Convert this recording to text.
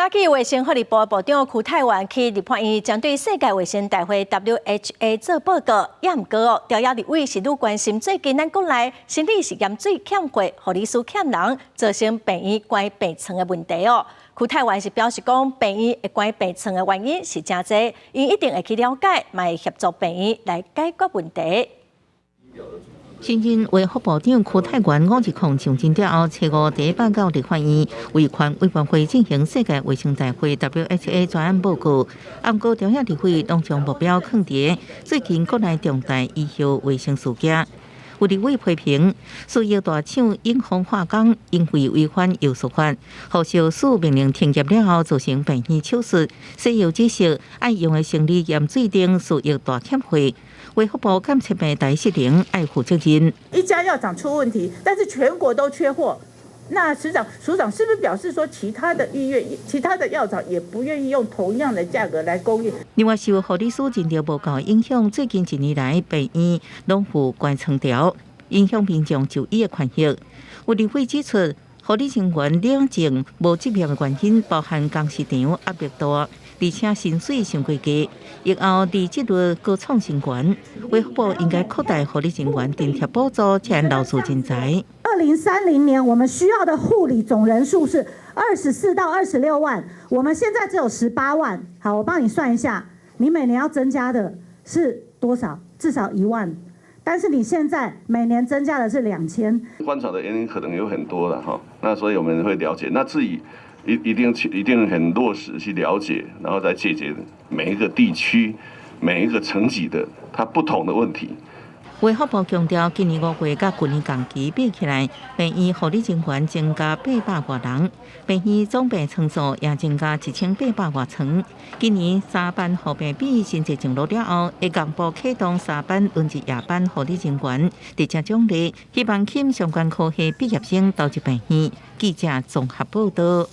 早起，卫生福利部部长邱泰源去立法院针对世界卫生大会 （WHO） 做报告，也毋过哦，调查立委是愈关心最近咱国内生理实验水欠缺、护理师欠人，造成病院关病床的问题哦。邱泰源是表示讲，病院会关病床的原因是真多，因一定会去了解，嘛会协助病院来解决问题。 新任卫福部长邱泰源5日上任了后，初5第一报告立法院为全委员会进行世界卫生大会 WHO 专案报告。不过，调查立委拢将目标放伫最近国内重大医疗卫生事件。有立委批评，输液大厂永丰化工因为违反药事法，互小署命令停业了后，造成病院手术、西药知识爱用的生理盐水等输液大欠费。 卫福部监测病第10爱负责任。一家药厂出问题，但是全国都缺货，那署长是不是表示说，其他的医院、其他的药厂也不愿意用同样的价格来供应？另外，受护理师诊疗报告影响，最近1年来病院拢有关窗条，影响民众就医的权益。有立委指出，护理人员领证无执行的原因包含工时长、压力大。 而且薪水上过低，疫后离职率高创新高，卫福部应该扩大护理人员津贴补助，才留住人才。2030年我们需要的护理总人数是24到26万，我们现在只有18万。好，我帮你算一下，你每年要增加的是多少？至少1万。 但是你现在每年增加的是2000，观察的原因可能有很多了哈，那所以我们会了解，那自己一定很落实去了解，然后再解决每一个地区、每一个层级的它不同的问题。卫福部强调，今年5月甲去年同期比起来，病院护理人员增加800多人，病院总病床数也增加1800多床。今年3班护病比新制上路了后，卫健部启动3班轮值夜班护理人员直接奖励，希望吸相关科系毕业生投入病院。记者综合报道。